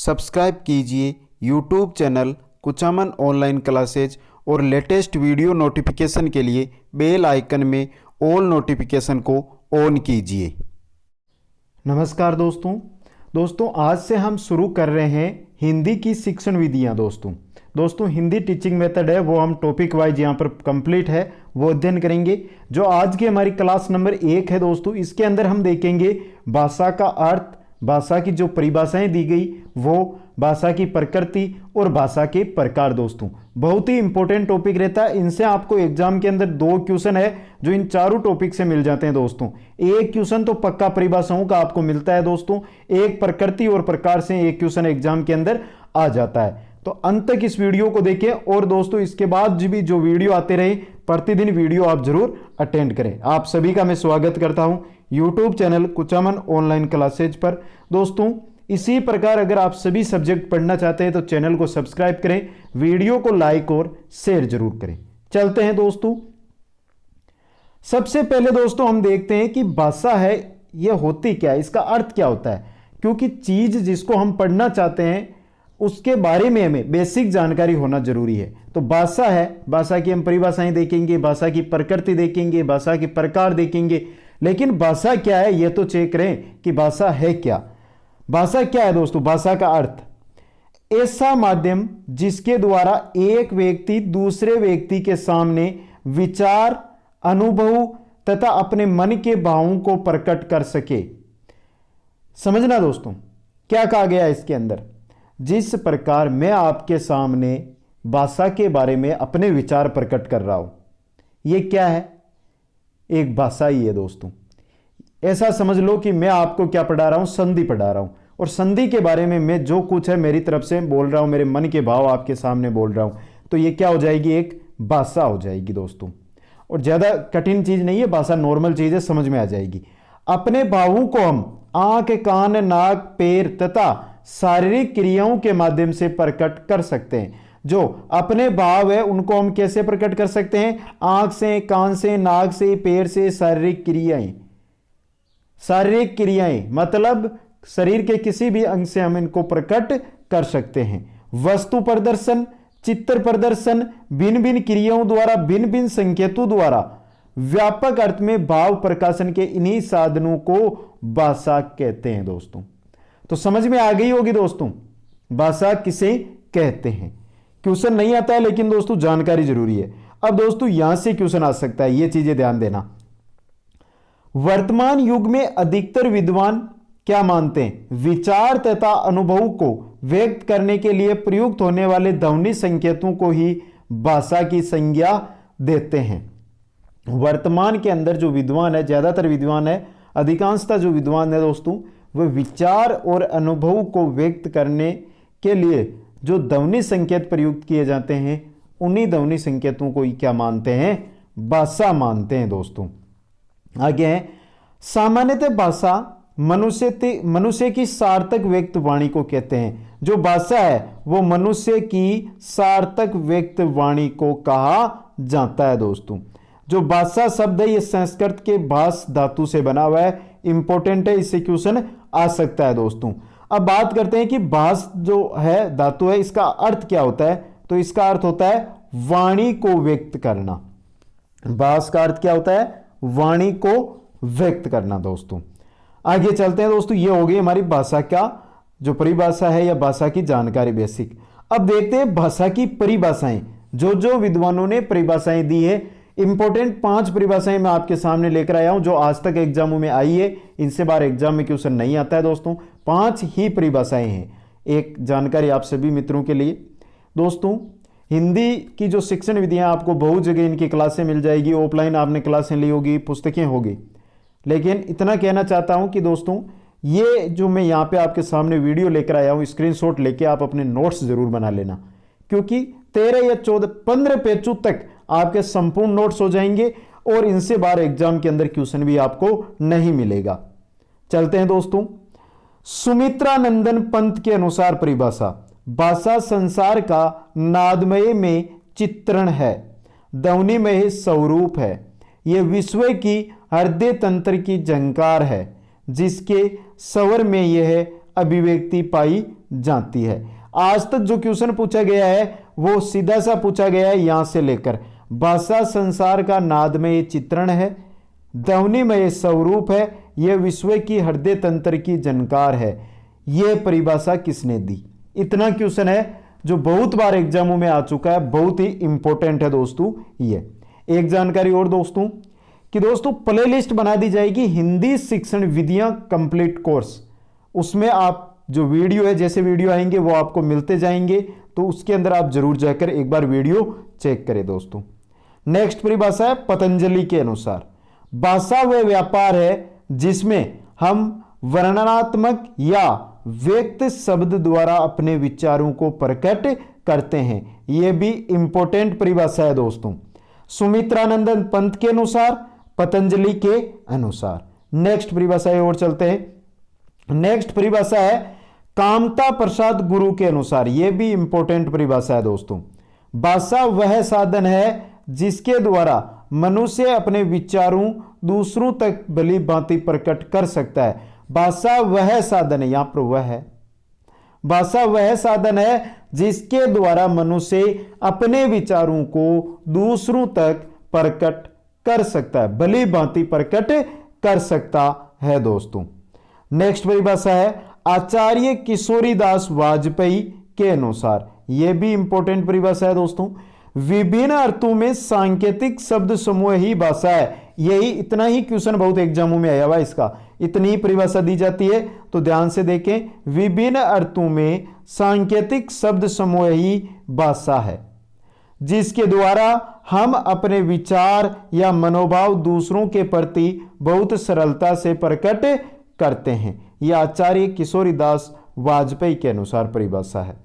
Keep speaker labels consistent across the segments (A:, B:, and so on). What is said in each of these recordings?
A: Subscribe कीजिए YouTube channel Kuchaman online classes और latest video notification के लिए बेल आइकन में ऑल नोटिफिकेशन को ऑन कीजिए।
B: नमस्कार दोस्तों आज से हम शुरू कर रहे हैं हिंदी की शिक्षण विधियां। दोस्तों हिंदी टीचिंग मेथड है वो हम टॉपिक वाइज यहाँ पर कंप्लीट है वो अध्ययन करेंगे। जो आज की हमारी क्लास नंबर 1 है दोस्तों, इसके अंदर हम देखेंगे भाषा का अर्थ, भाषा की जो परिभाषाएं दी गई वो, भाषा की प्रकृति और भाषा के प्रकार। दोस्तों बहुत ही इंपॉर्टेंट टॉपिक रहता है, इनसे आपको एग्जाम के अंदर 2 क्वेश्चन है जो इन चारों टॉपिक से मिल जाते हैं। दोस्तों एक क्वेश्चन तो पक्का परिभाषाओं का आपको मिलता है दोस्तों, एक प्रकृति और प्रकार से एक क्वेश्चन एग्जाम के अंदर आ जाता है। तो अंत तक इस वीडियो को देखें और दोस्तों इसके बाद भी जो वीडियो आते रहे प्रतिदिन वीडियो आप जरूर अटेंड करें। आप सभी का मैं स्वागत करता हूं YouTube channel Kuchaman online classes पर। दोस्तों इसी प्रकार अगर आप सभी सब्जेक्ट पढ़ना चाहते हैं तो चैनल को सब्सक्राइब करें, वीडियो को लाइक और शेयर जरूर करें। चलते हैं दोस्तों, सबसे पहले दोस्तों हम देखते हैं कि भाषा है यह होती क्या है, इसका अर्थ क्या होता है। क्योंकि चीज जिसको हम पढ़ना चाहते हैं उसके बारे में हमें बेसिक जानकारी होना जरूरी है। तो भाषा है, भाषा की हम परिभाषाएं देखेंगे, भाषा की प्रकृति देखेंगे, भाषा के प्रकार देखेंगे, लेकिन भाषा क्या है यह तो चेक करें कि भाषा है क्या। भाषा क्या है दोस्तों? भाषा का अर्थ ऐसा माध्यम जिसके द्वारा एक व्यक्ति दूसरे व्यक्ति के सामने विचार, अनुभव तथा अपने मन के भावों को प्रकट कर सके। समझना दोस्तों क्या कहा गया है इसके अंदर। जिस प्रकार मैं आपके सामने भाषा के बारे में अपने विचार प्रकट कर रहा हूं, यह क्या है? एक भाषा ही है दोस्तों। ऐसा समझ लो कि मैं आपको क्या पढ़ा रहा हूं, संधि पढ़ा रहा हूं, और संधि के बारे में मैं जो कुछ है मेरी तरफ से बोल रहा हूं, मेरे मन के भाव आपके सामने बोल रहा हूं, तो यह क्या हो जाएगी? एक भाषा हो जाएगी दोस्तों। और ज्यादा कठिन चीज नहीं है, भाषा नॉर्मल चीज है, समझ में आ जाएगी। अपने भावों को हम आंख, कान, नाक, पैर तथा शारीरिक क्रियाओं के माध्यम से प्रकट कर सकते हैं। जो अपने भाव है उनको हम कैसे प्रकट कर सकते हैं? आंख से, कान से, नाक से, पैर से, शारीरिक क्रियाएं। शारीरिक क्रियाएं मतलब शरीर के किसी भी अंग से हम इनको प्रकट कर सकते हैं। वस्तु प्रदर्शन, चित्र प्रदर्शन, भिन्न भिन्न क्रियाओं द्वारा, भिन्न भिन्न संकेतों द्वारा व्यापक अर्थ में भाव प्रकाशन के इन्हीं साधनों को भाषा कहते हैं दोस्तों। तो समझ में आ गई होगी दोस्तों भाषा किसे कहते हैं। क्वेश्चन नहीं आता है लेकिन दोस्तों जानकारी जरूरी है। अब दोस्तों यहां से क्वेश्चन आ सकता है, ये चीजें ध्यान देना। वर्तमान युग में अधिकतर विद्वान क्या मानते हैं? विचार तथा अनुभव को व्यक्त करने के लिए प्रयुक्त होने वाले ध्वनि संकेतों को ही भाषा की संज्ञा देते हैं। वर्तमान के अंदर जो विद्वान है, ज्यादातर विद्वान है, अधिकांशतः जो विद्वान है दोस्तों, वह विचार और अनुभव को व्यक्त करने के लिए जो ध्वनि संकेत प्रयुक्त किए जाते हैं उन्हीं ध्वनि संकेतों को ही क्या मानते हैं? भाषा मानते हैं दोस्तों। आगे है, सामान्यतः भाषा मनुष्य की सार्थक व्यक्त वाणी को कहते हैं। जो भाषा है वो मनुष्य की सार्थक व्यक्त वाणी को कहा जाता है दोस्तों। जो भाषा शब्द है ये संस्कृत के भाष धातु से बना हुआ है, इंपॉर्टेंट है, इससे क्वेश्चन आ सकता है दोस्तों। अब बात करते हैं कि भाष जो है धातु है, इसका अर्थ क्या होता है? तो इसका अर्थ होता है वाणी को व्यक्त करना। भाष का अर्थ क्या होता है? वाणी को व्यक्त करना दोस्तों। आगे चलते हैं दोस्तों, ये हो गई हमारी भाषा का जो परिभाषा है या भाषा की जानकारी बेसिक। अब देखते हैं भाषा की परिभाषाएं, जो विद्वानों ने परिभाषाएं दी है। इंपॉर्टेंट 5 परिभाषाएं मैं आपके सामने लेकर आया हूं जो आज तक एग्जामों में आई है, इनसे बाहर एग्जाम में क्वेश्चन नहीं आता है दोस्तों। 5 ही परिभाषाएं हैं। एक जानकारी आप सभी मित्रों के लिए दोस्तों, हिंदी की जो शिक्षण विधियां आपको बहुत जगह इनकी क्लासें मिल जाएगी, ऑफलाइन आपने क्लासें ली होगी, पुस्तकें होगी, लेकिन इतना कहना चाहता हूं कि दोस्तों ये जो मैं यहां पे आपके सामने वीडियो लेकर आया हूं, स्क्रीनशॉट लेके आप अपने नोट्स जरूर बना लेना, क्योंकि 13 या 14 15 पेजों तक आपके संपूर्ण नोट्स हो जाएंगे और इनसे बाहर एग्जाम के अंदर क्वेश्चन भी आपको नहीं मिलेगा। चलते हैं दोस्तों, सुमित्रा नंदन पंत के अनुसार परिभाषा, भाषा संसार का नादमय में चित्रण है, ध्वनिमय स्वरूप है। यह विश्व की हृदय तंत्र की झंकार है, जिसके स्वर में यह अभिव्यक्ति पाई जाती है। आज तक जो क्वेश्चन पूछा गया है वो सीधा सा पूछा गया है यहां से लेकर। भाषा संसार का नादमय चित्रण है, ध्वनिमय स्वरूप है, यह विश्व की हृदय तंत्र की जानकार है। यह परिभाषा किसने दी? इतना क्वेश्चन है जो बहुत बार एग्जामों में आ चुका है, बहुत ही इंपॉर्टेंट है दोस्तों। ये एक जानकारी और दोस्तों कि दोस्तों प्ले लिस्ट बना दी जाएगी हिंदी शिक्षण विधियां कंप्लीट कोर्स। उसमें आप जो वीडियो है, जैसे वीडियो आएंगे वो आपको मिलते जाएंगे, तो उसके अंदर आप जरूर जाकर एक बार वीडियो चेक करें दोस्तों। नेक्स्ट परिभाषा है पतंजलि के अनुसार, भाषा वह व्यापार है जिसमें हम वर्णनात्मक या व्यक्त शब्द द्वारा अपने विचारों को प्रकट करते हैं। यह भी इंपॉर्टेंट परिभाषा है दोस्तों। सुमित्रानंदन पंत के अनुसार, पतंजलि के अनुसार। नेक्स्ट परिभाषा और चलते हैं। नेक्स्ट परिभाषा है कामता प्रसाद गुरु के अनुसार। यह भी इंपॉर्टेंट परिभाषा है दोस्तों। भाषा वह साधन है जिसके द्वारा मनुष्य अपने विचारों दूसरों तक भली भांति प्रकट कर सकता है। भाषा वह साधन है, यहां पर वह है, भाषा वह साधन है जिसके द्वारा मनुष्य अपने विचारों को दूसरों तक प्रकट कर सकता है, भली भांति प्रकट कर सकता है दोस्तों। नेक्स्ट परिभाषा है आचार्य किशोरीदास वाजपेयी के अनुसार। यह भी इंपॉर्टेंट परिभाषा है दोस्तों। विभिन्न अर्थों में सांकेतिक शब्द समूह ही भाषा है। यही इतना ही क्वेश्चन बहुत एग्जामों में आया हुआ, इसका इतनी ही परिभाषा दी जाती है, तो ध्यान से देखें। विभिन्न अर्थों में सांकेतिक शब्द समूह ही भाषा है जिसके द्वारा हम अपने विचार या मनोभाव दूसरों के प्रति बहुत सरलता से प्रकट करते हैं। यह आचार्य किशोरीदास वाजपेयी के अनुसार परिभाषा है।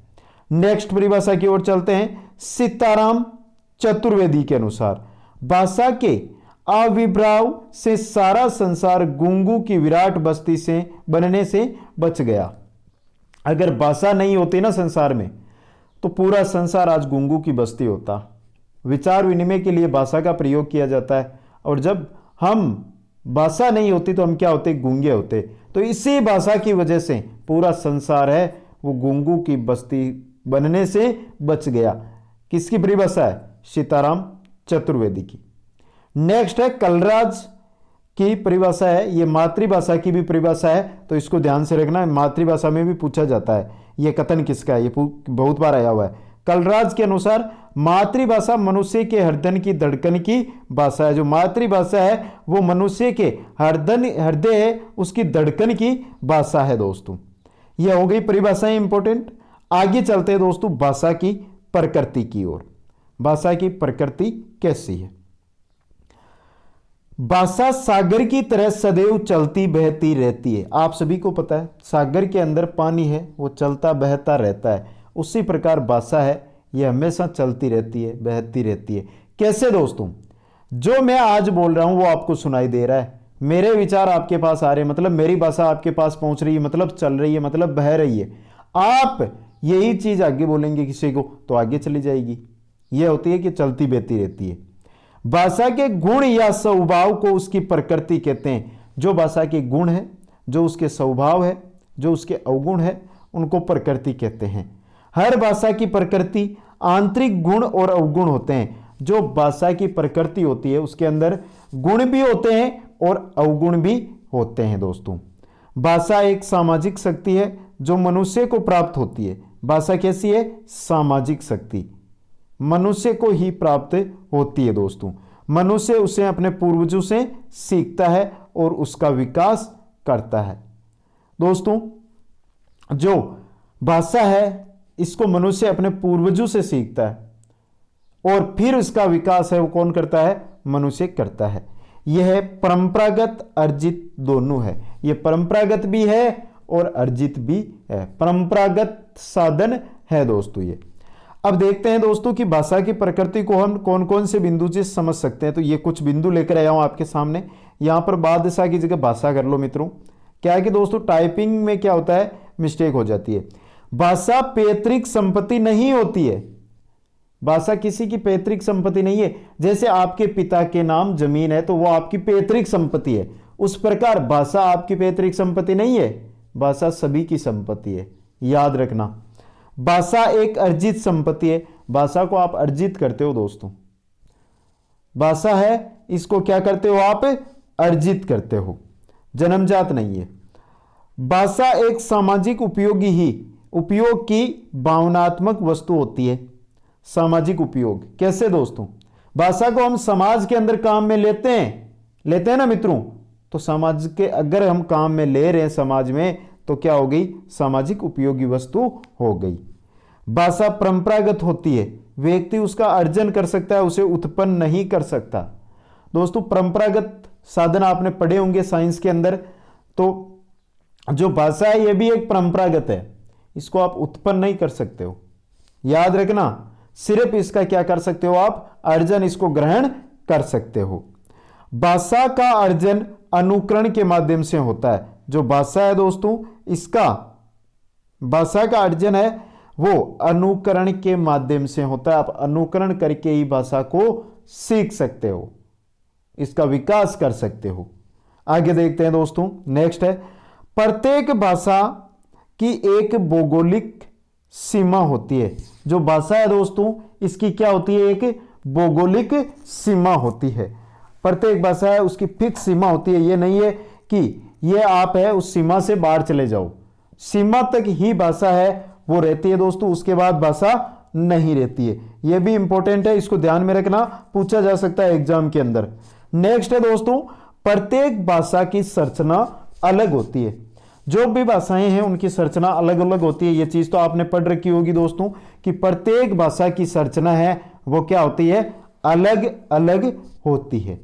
B: नेक्स्ट परिभाषा की ओर चलते हैं। सीताराम चतुर्वेदी के अनुसार, भाषा के आविर्भाव से सारा संसार गूंगू की विराट बस्ती से बनने से बच गया। अगर भाषा नहीं होती ना संसार में, तो पूरा संसार आज गूंगू की बस्ती होता। विचार विनिमय के लिए भाषा का प्रयोग किया जाता है, और जब हम भाषा नहीं होती तो हम क्या होते? गूंगे होते। तो इसी भाषा की वजह से पूरा संसार है वो गूंगू की बस्ती बनने से बच गया। किसकी परिभाषा है? सीताराम चतुर्वेदी की। नेक्स्ट है कलराज की परिभाषा है। ये मातृभाषा की भी परिभाषा है, तो इसको ध्यान से रखना। मातृभाषा में भी पूछा जाता है। ये कथन किसका है? ये बहुत बार आया हुआ है। कलराज के अनुसार मातृभाषा मनुष्य के हृदय की धड़कन की भाषा है। जो मातृभाषा है वो मनुष्य के हृदय है उसकी धड़कन की भाषा है दोस्तों। यह हो गई परिभाषाएं इंपॉर्टेंट। आगे चलते हैं दोस्तों भाषा की प्रकृति की ओर। भाषा की प्रकृति कैसी है? भाषा सागर की तरह सदैव चलती बहती रहती है। आप सभी को पता है सागर के अंदर पानी है वो चलता बहता रहता है। उसी प्रकार भाषा है यह हमेशा चलती रहती है, बहती रहती है। कैसे दोस्तों? जो मैं आज बोल रहा हूं वो आपको सुनाई दे रहा है, मेरे विचार आपके पास आ रहे हैं, मतलब मेरी भाषा आपके पास पहुंच रही है, मतलब चल रही है, मतलब बह रही है। आप यही चीज आगे बोलेंगे किसी को तो आगे चली जाएगी। यह होती है कि चलती बहती रहती है। भाषा के गुण या स्वभाव को उसकी प्रकृति कहते हैं। जो भाषा के गुण है, जो उसके स्वभाव है, जो उसके अवगुण है, उनको प्रकृति कहते हैं। हर भाषा की प्रकृति आंतरिक गुण और अवगुण होते हैं। जो भाषा की प्रकृति होती है उसके अंदर गुण भी होते हैं और अवगुण भी होते हैं दोस्तों। भाषा एक सामाजिक शक्ति है जो मनुष्य को प्राप्त होती है। भाषा कैसी है? सामाजिक शक्ति मनुष्य को ही प्राप्त होती है दोस्तों। मनुष्य उसे अपने पूर्वजों से सीखता है और उसका विकास करता है दोस्तों। जो भाषा है इसको मनुष्य अपने पूर्वजों से सीखता है और फिर इसका विकास है वो कौन करता है? मनुष्य करता है। यह परंपरागत अर्जित दोनों है। यह परंपरागत भी है और अर्जित भी है। परंपरागत साधन है दोस्तों ये। अब देखते हैं दोस्तों कि भाषा की प्रकृति को हम कौन कौन से बिंदु से समझ सकते हैं। तो ये कुछ बिंदु लेकर आया हूं आपके सामने। यहां पर बादशाह की जगह भाषा कर लो मित्रों। क्या है कि दोस्तों टाइपिंग में क्या होता है? मिस्टेक हो जाती है। भाषा पैतृक संपत्ति नहीं होती है। भाषा किसी की पैतृक संपत्ति नहीं है। जैसे आपके पिता के नाम जमीन है तो वो आपकी पैतृक संपत्ति है, उस प्रकार भाषा आपकी पैतृक संपत्ति नहीं है। भाषा सभी की संपत्ति है, याद रखना। भाषा एक अर्जित संपत्ति है, भाषा को आप अर्जित करते हो दोस्तों। भाषा है, इसको क्या करते हो आप, अर्जित करते हो, जन्मजात नहीं है। भाषा एक सामाजिक उपयोग की भावनात्मक वस्तु होती है। सामाजिक उपयोग कैसे दोस्तों? भाषा को हम समाज के अंदर काम में लेते हैं ना मित्रों। तो समाज के अगर हम काम में ले रहे हैं समाज में, तो क्या हो गई? सामाजिक उपयोगी वस्तु हो गई। भाषा परंपरागत होती है, व्यक्ति उसका अर्जन कर सकता है, उसे उत्पन्न नहीं कर सकता। दोस्तों परंपरागत साधन आपने पढ़े होंगे साइंस के अंदर, तो जो भाषा है यह भी एक परंपरागत है, इसको आप उत्पन्न नहीं कर सकते हो, याद रखना। सिर्फ इसका क्या कर सकते हो आप? अर्जन, इसको ग्रहण कर सकते हो। भाषा का अर्जन अनुकरण के माध्यम से होता है। जो भाषा है दोस्तों, इसका भाषा का अर्जन है वो अनुकरण के माध्यम से होता है। आप अनुकरण करके ही भाषा को सीख सकते हो, इसका विकास कर सकते हो। आगे देखते हैं दोस्तों, नेक्स्ट है, प्रत्येक भाषा की एक भौगोलिक सीमा होती है। जो भाषा है दोस्तों, इसकी क्या होती है? एक भौगोलिक सीमा होती है। प्रत्येक भाषा है उसकी फिक्स सीमा होती है। ये नहीं है कि ये आप है उस सीमा से बाहर चले जाओ, सीमा तक ही भाषा है वो रहती है दोस्तों, उसके बाद भाषा नहीं रहती है। ये भी इंपॉर्टेंट है, इसको ध्यान में रखना, पूछा जा सकता है एग्जाम के अंदर। नेक्स्ट है दोस्तों, प्रत्येक भाषा की संरचना अलग होती है। जो भी भाषाएं हैं उनकी संरचना अलग अलग होती है। ये चीज तो आपने पढ़ रखी होगी दोस्तों कि प्रत्येक भाषा की संरचना है वो क्या होती है? अलग अलग होती है।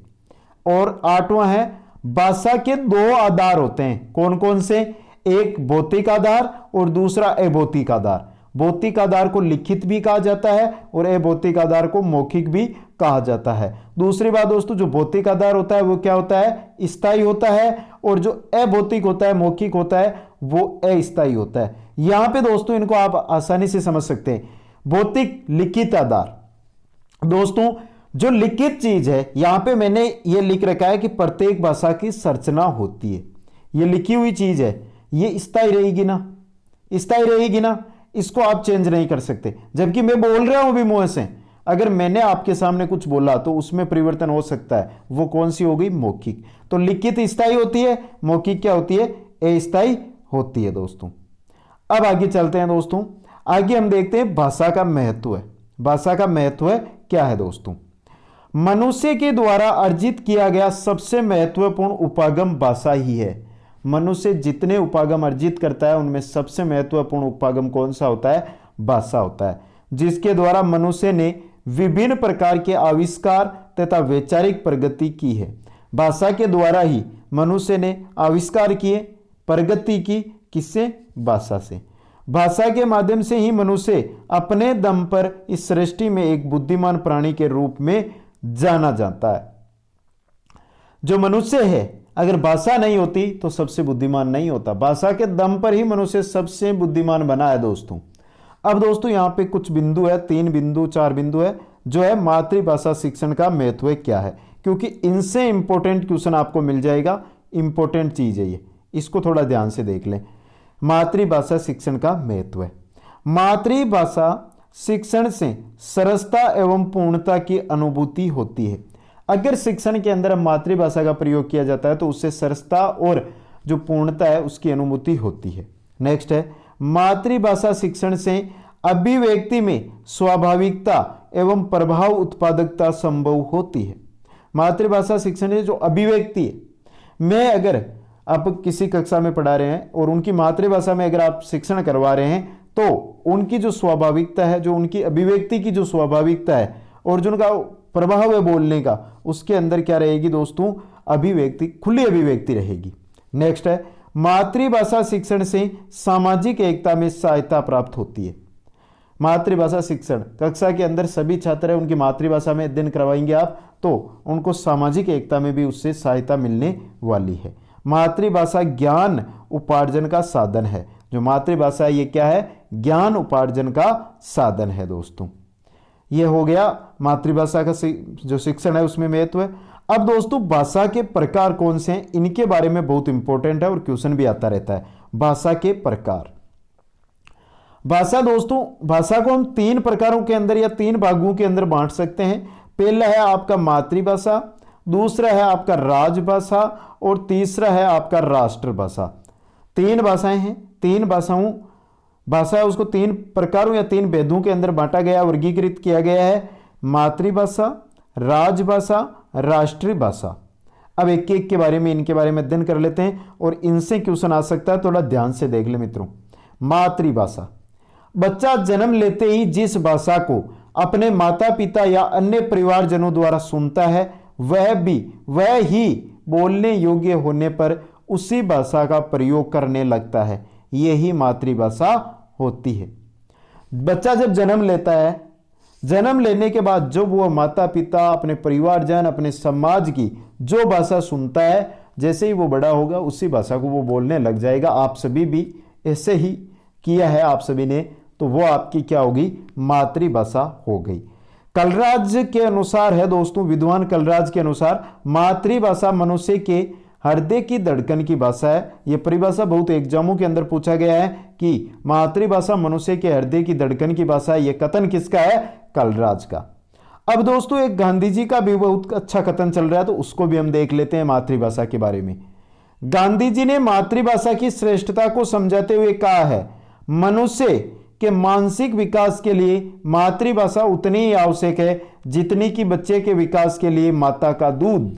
B: और 8वां है, भाषा के 2 आधार होते हैं। कौन कौन से? एक भौतिक आधार और दूसरा अभौतिक आधार। भौतिक आधार को लिखित भी कहा जाता है और अभौतिक आधार को मौखिक भी कहा जाता है। दूसरी बात दोस्तों, जो भौतिक आधार होता है वो क्या होता है? स्थायी होता है, और जो अभौतिक होता है, मौखिक होता है, वो अस्थायी होता है। यहां पे दोस्तों इनको आप आसानी से समझ सकते हैं। भौतिक लिखित आधार, दोस्तों जो लिखित चीज है, यहां पे मैंने ये लिख रखा है कि प्रत्येक भाषा की संरचना होती है। ये लिखी हुई चीज है, ये स्थायी रहेगी ना, स्थायी रहेगी ना, इसको आप चेंज नहीं कर सकते। जबकि मैं बोल रहा हूं भी मुंह से, अगर मैंने आपके सामने कुछ बोला तो उसमें परिवर्तन हो सकता है। वो कौन सी हो गई? मौखिक। तो लिखित स्थायी होती है, मौखिक क्या होती है? अस्थायी होती है दोस्तों। अब आगे चलते हैं दोस्तों, आगे हम देखते हैं भाषा का महत्व है। भाषा का महत्व है क्या है दोस्तों? मनुष्य के द्वारा अर्जित किया गया सबसे महत्वपूर्ण उपागम भाषा ही है। मनुष्य जितने उपागम अर्जित करता है उनमें सबसे महत्वपूर्ण उपागम कौन सा होता है? भाषा होता है, जिसके द्वारा मनुष्य ने विभिन्न प्रकार के आविष्कार तथा वैचारिक प्रगति की है। भाषा के द्वारा ही मनुष्य ने आविष्कार किए, प्रगति की। किससे? भाषा से। भाषा के माध्यम से ही मनुष्य अपने दम पर इस सृष्टि में एक बुद्धिमान प्राणी के रूप में जाना जाता है। जो मनुष्य है, अगर भाषा नहीं होती तो सबसे बुद्धिमान नहीं होता। भाषा के दम पर ही मनुष्य सबसे बुद्धिमान बना है दोस्तों। अब दोस्तों यहाँ पे कुछ बिंदु है, 3 बिंदु 4 बिंदु है, जो है मातृभाषा शिक्षण का महत्व क्या है, क्योंकि इनसे इंपॉर्टेंट क्वेश्चन आपको मिल जाएगा। इंपॉर्टेंट चीज है ये, इसको थोड़ा ध्यान से देख लें। मातृभाषा शिक्षण का महत्व है। मातृभाषा शिक्षण से सरसता एवं पूर्णता की अनुभूति होती है। अगर शिक्षण के अंदर मातृभाषा का प्रयोग किया जाता है तो उससे सरसता और जो पूर्णता है उसकी अनुभूति होती है। नेक्स्ट है, मातृभाषा शिक्षण से अभिव्यक्ति में स्वाभाविकता एवं प्रभाव उत्पादकता संभव होती है। मातृभाषा शिक्षण से जो अभिव्यक्ति है, मैं अगर आप किसी कक्षा में पढ़ा रहे हैं और उनकी मातृभाषा में अगर आप शिक्षण करवा रहे हैं तो उनकी जो स्वाभाविकता है, जो उनकी अभिव्यक्ति की जो स्वाभाविकता है और जो उनका प्रभाव है बोलने का, उसके अंदर क्या रहेगी दोस्तों? अभिव्यक्ति, खुली अभिव्यक्ति रहेगी। नेक्स्ट है, मातृभाषा शिक्षण से सामाजिक एकता में सहायता प्राप्त होती है। मातृभाषा शिक्षण कक्षा के अंदर सभी छात्र है उनकी मातृभाषा में अध्ययन करवाएंगे आप, तो उनको सामाजिक एकता में भी उससे सहायता मिलने वाली है। मातृभाषा ज्ञान उपार्जन का साधन है। जो मातृभाषा ये क्या है? ज्ञान उपार्जन का साधन है दोस्तों। ये हो गया मातृभाषा का जो शिक्षण है उसमें महत्व है। अब दोस्तों भाषा के प्रकार कौन से हैं, इनके बारे में बहुत इंपॉर्टेंट है और क्वेश्चन भी आता रहता है। भाषा के प्रकार। भाषा दोस्तों, भाषा को हम 3 प्रकारों के अंदर या 3 भागों के अंदर बांट सकते हैं। पहला है आपका मातृभाषा, दूसरा है आपका राजभाषा और तीसरा है आपका राष्ट्रभाषा। 3 भाषाएं हैं। 3 भाषा है उसको 3 प्रकारों या 3 भेदों के अंदर बांटा गया, वर्गीकृत किया गया है। मातृभाषा, राजभाषा, राष्ट्रीय भाषा। अब एक एक के बारे में, इनके बारे में अध्ययन कर लेते हैं और इनसे क्वेश्चन आ सकता है, थोड़ा ध्यान से देख ले मित्रों। मातृभाषा, बच्चा जन्म लेते ही जिस भाषा को अपने माता पिता या अन्य परिवारजनों द्वारा सुनता है वह ही बोलने योग्य होने पर उसी भाषा का प्रयोग करने लगता है। यही मातृभाषा होती है। बच्चा जब जन्म लेता है, जन्म लेने के बाद जब वो माता पिता, अपने परिवारजन, अपने समाज की जो भाषा सुनता है, जैसे ही वो बड़ा होगा उसी भाषा को वो बोलने लग जाएगा। आप सभी भी ऐसे ही किया है आप सभी ने, तो वो आपकी क्या होगी? मातृभाषा हो गई। कलराज के अनुसार है दोस्तों, विद्वान कलराज के अनुसार मातृभाषा मनुष्य के हृदय की धड़कन की भाषा है। यह परिभाषा बहुत एग्जामों के अंदर पूछा गया है कि मातृभाषा मनुष्य के हृदय की धड़कन की भाषा है। यह कथन किसका है? कलराज का। अब दोस्तों एक गांधी जी का भी बहुत अच्छा कथन चल रहा है, तो उसको भी हम देख लेते हैं मातृभाषा के बारे में। गांधी जी ने मातृभाषा की श्रेष्ठता को समझाते हुए कहा है, मनुष्य के मानसिक विकास के लिए मातृभाषा उतनी ही आवश्यक है जितनी कि बच्चे के विकास के लिए माता का दूध।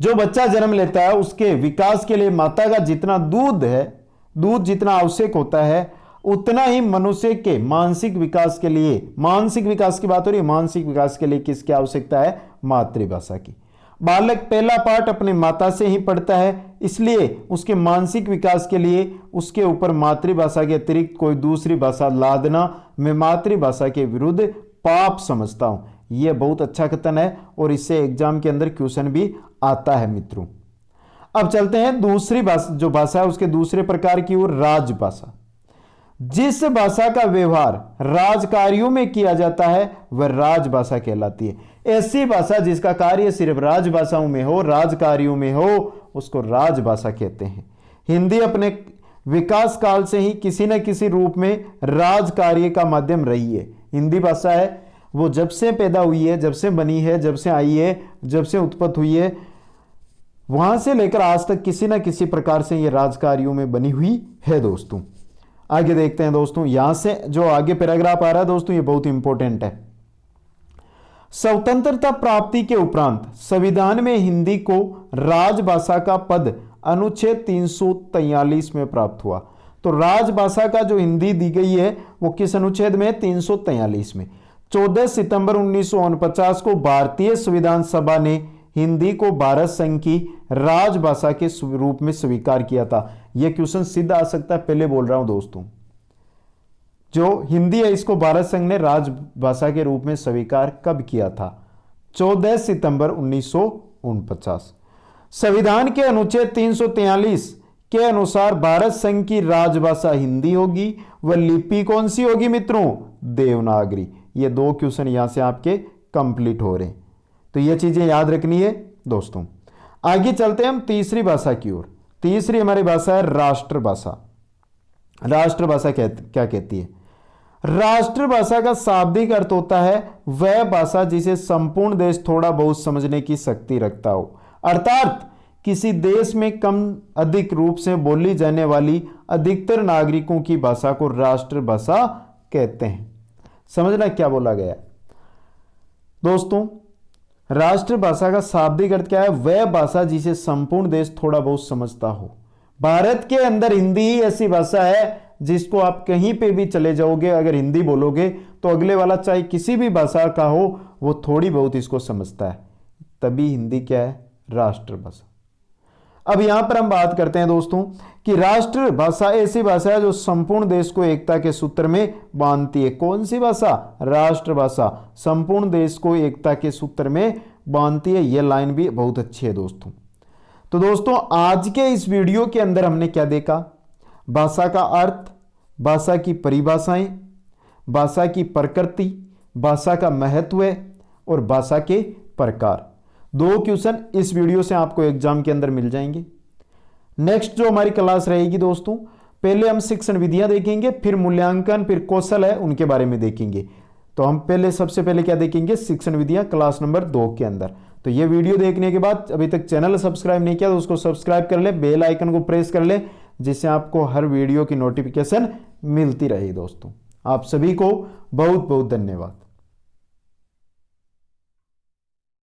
B: जो बच्चा जन्म लेता है उसके विकास के लिए माता का जितना दूध है, दूध जितना आवश्यक होता है, उतना ही मनुष्य के मानसिक विकास के लिए, मानसिक विकास की बात हो रही है, मानसिक विकास के लिए किसकी आवश्यकता है? मातृभाषा की। बालक पहला पाठ अपने माता से ही पढ़ता है, इसलिए उसके मानसिक विकास के लिए उसके ऊपर मातृभाषा के अतिरिक्त कोई दूसरी भाषा लादना मैं मातृभाषा के विरुद्ध पाप समझता हूं। यह बहुत अच्छा कथन है और इससे एग्जाम के अंदर क्वेश्चन भी आता है मित्रों। अब चलते हैं दूसरी भाषा, जो भाषा है उसके दूसरे प्रकार की ओर, राजभाषा। जिस भाषा का व्यवहार राजकार्यों में किया जाता है वह राजभाषा कहलाती है। ऐसी भाषा जिसका कार्य सिर्फ राजभाषाओं में हो, राजकार्यों में हो, उसको राजभाषा कहते हैं। हिंदी अपने विकास काल से ही किसी न किसी रूप में राजकार्य का माध्यम रही है। हिंदी भाषा है वो जब से पैदा हुई है, जब से बनी है, जब से आई है, जब से उत्पत्ति हुई है, वहां से लेकर आज तक किसी न किसी प्रकार से ये राजकार्यों में बनी हुई है दोस्तों। आगे देखते हैं दोस्तों, यहां से जो आगे पैराग्राफ आ रहा है दोस्तों, ये बहुत इंपॉर्टेंट है। स्वतंत्रता प्राप्ति के उपरांत संविधान में हिंदी को राजभाषा का पद अनुच्छेद 343 में प्राप्त हुआ। तो राजभाषा का जो हिंदी दी गई है वो किस अनुच्छेद में? 343 में। 14 सितंबर 1949 को भारतीय संविधान सभा ने हिंदी को भारत संघ की राजभाषा के रूप में स्वीकार किया था। यह क्वेश्चन सीधा आ सकता है, पहले बोल रहा हूं दोस्तों। जो हिंदी है इसको भारत संघ ने राजभाषा के रूप में स्वीकार कब किया था? 14 सितंबर 1949। संविधान के अनुच्छेद 343 के अनुसार भारत संघ की राजभाषा हिंदी होगी। वह लिपि कौन सी होगी मित्रों? देवनागरी। ये 2 क्वेश्चन यहां से आपके कंप्लीट हो रहे हैं, तो ये चीजें याद रखनी है दोस्तों। आगे चलते हैं हम तीसरी भाषा की ओर। तीसरी हमारी भाषा है राष्ट्रभाषा। राष्ट्रभाषा क्या कहती है? राष्ट्रभाषा का शाब्दिक अर्थ होता है वह भाषा जिसे संपूर्ण देश थोड़ा बहुत समझने की शक्ति रखता हो, अर्थात किसी देश में कम अधिक रूप से बोली जाने वाली अधिकतर नागरिकों की भाषा को राष्ट्रभाषा कहते हैं। समझना क्या बोला गया दोस्तों? राष्ट्रभाषा का शाब्दिक अर्थ क्या है? वह भाषा जिसे संपूर्ण देश थोड़ा बहुत समझता हो। भारत के अंदर हिंदी ही ऐसी भाषा है जिसको आप कहीं पे भी चले जाओगे, अगर हिंदी बोलोगे तो अगले वाला चाहे किसी भी भाषा का हो वो थोड़ी बहुत इसको समझता है, तभी हिंदी क्या है? राष्ट्रभाषा। अब यहां पर हम बात करते हैं दोस्तों कि राष्ट्रभाषा ऐसी भाषा है जो संपूर्ण देश को एकता के सूत्र में बांधती है। कौन सी भाषा? राष्ट्रभाषा संपूर्ण देश को एकता के सूत्र में बांधती है। यह लाइन भी बहुत अच्छी है दोस्तों। तो दोस्तों आज के इस वीडियो के अंदर हमने क्या देखा? भाषा का अर्थ, भाषा की परिभाषाएं, भाषा की प्रकृति, भाषा का महत्व और भाषा के प्रकार। 2 क्वेश्चन इस वीडियो से आपको एग्जाम के अंदर मिल जाएंगे। नेक्स्ट जो हमारी क्लास रहेगी दोस्तों, पहले हम शिक्षण विधियां देखेंगे, फिर मूल्यांकन, फिर कौशल है उनके बारे में देखेंगे। तो हम सबसे पहले क्या देखेंगे, शिक्षण विधियां क्लास नंबर 2 के अंदर। तो ये वीडियो देखने के बाद अभी तक चैनल सब्सक्राइब नहीं किया तो उसको सब्सक्राइब कर ले, बेल आइकन को प्रेस कर ले, जिससे आपको हर वीडियो की नोटिफिकेशन मिलती रहे। दोस्तों आप सभी को बहुत बहुत धन्यवाद।